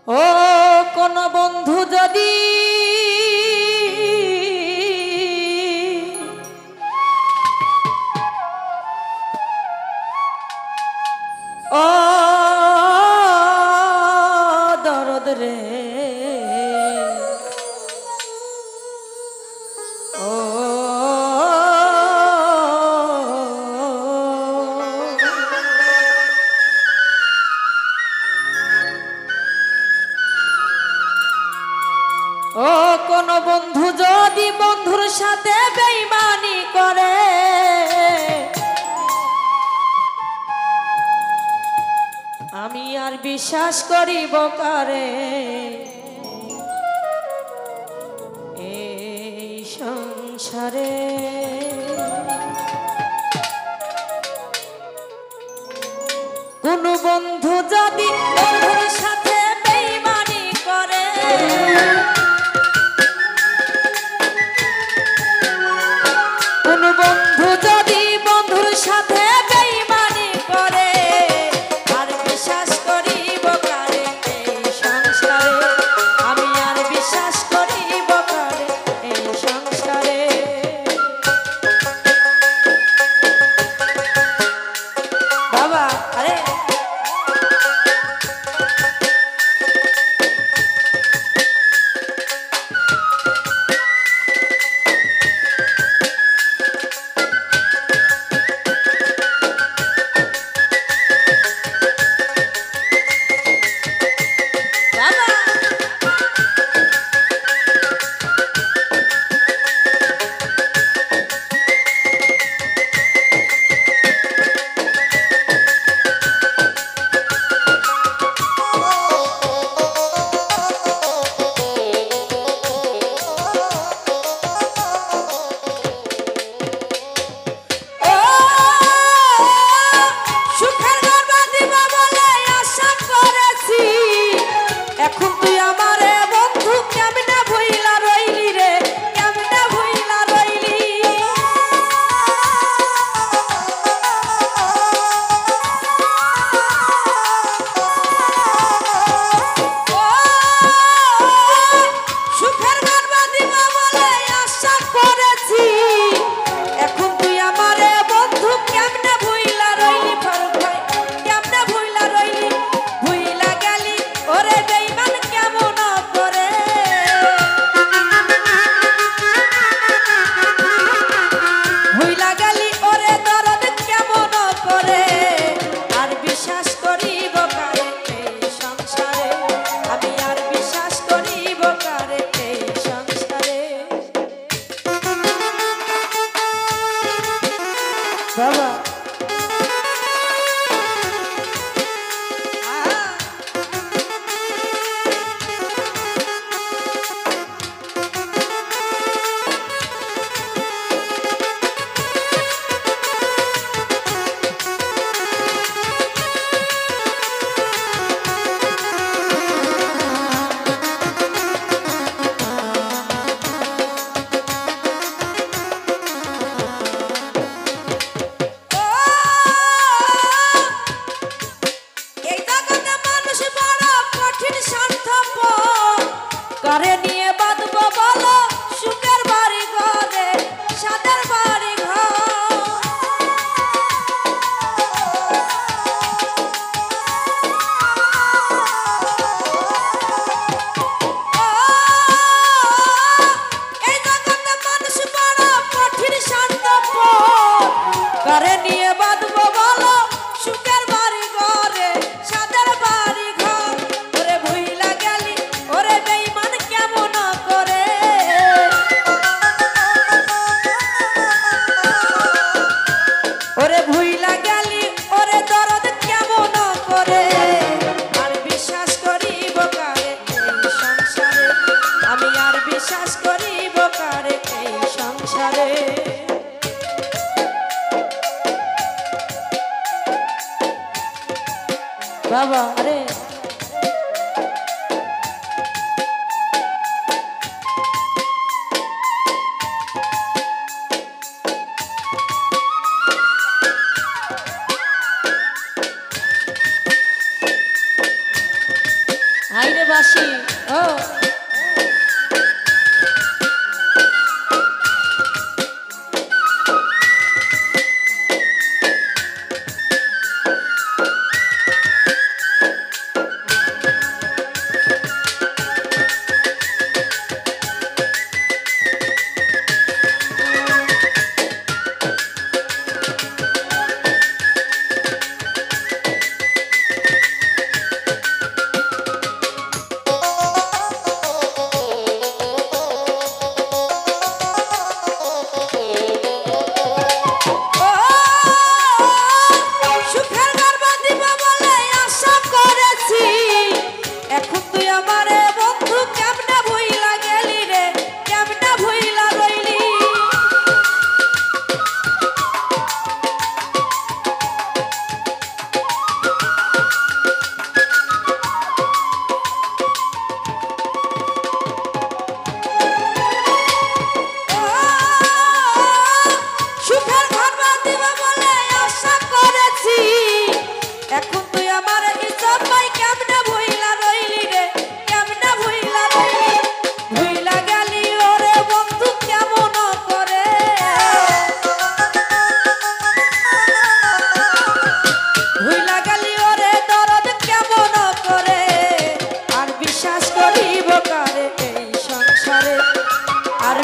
ও কোন বন্ধু যদি ও দরদ রে ও ও কোন বন্ধু যদি বন্ধুর সাথে বেঈমানি করে আমি আর বিশ্বাস করিব কারে এই সংসারে কোন বন্ধু যদি বন্ধুর সাথে বেঈমানি করে কোন বন্ধু যদি বন্ধুর সাথে বেঈমানি করে আর বিশ্বাস করিব কারে এই সংসারে আমি আর বিশ্বাস করিব কারে এই সংসারে বাবা আরে বাবা কারে নিয়ে বাঁধব বলো সুখের বাড়ি ঘরে সাদের বাড়ি এই জগতে মানুষ বড় কঠিন স্বার্থপর কারে নিয়ে বাঁধব বলো সুখের বাড়ি ঘরে সাদের বাড়ি ঘর ওরে ভুইলা গেলি ওরে বেঈমান কেমন করে ওরে ভুইলা গেলি ওরে দরদ কেমন করে আর বিশ্বাস করিব কারে এই সংসারে আমি আর বিশ্বাস করিব কারে এই সংসারে বাবা আরে আসি। ও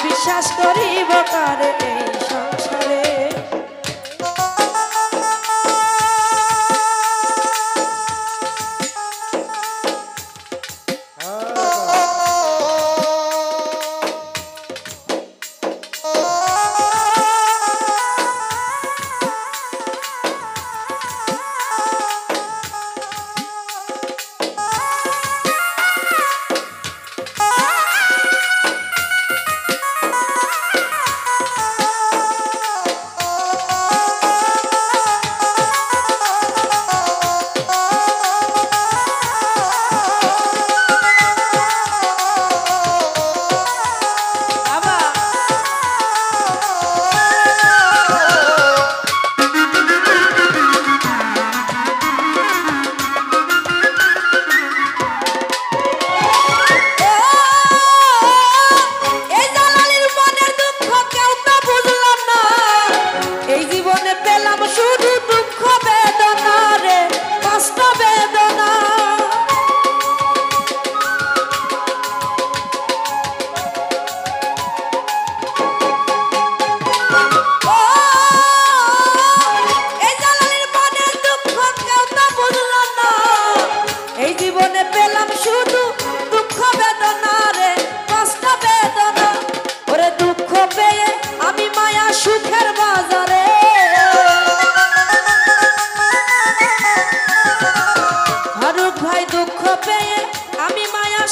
বিশ্বাস করিব কারে এই সংসারে।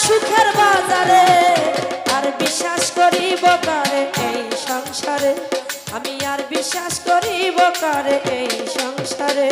সুখের বাজারে আর বিশ্বাস করিব কারে এই সংসারে, আমি আর বিশ্বাস করিব কারে এই সংসারে।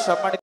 সম্মানিত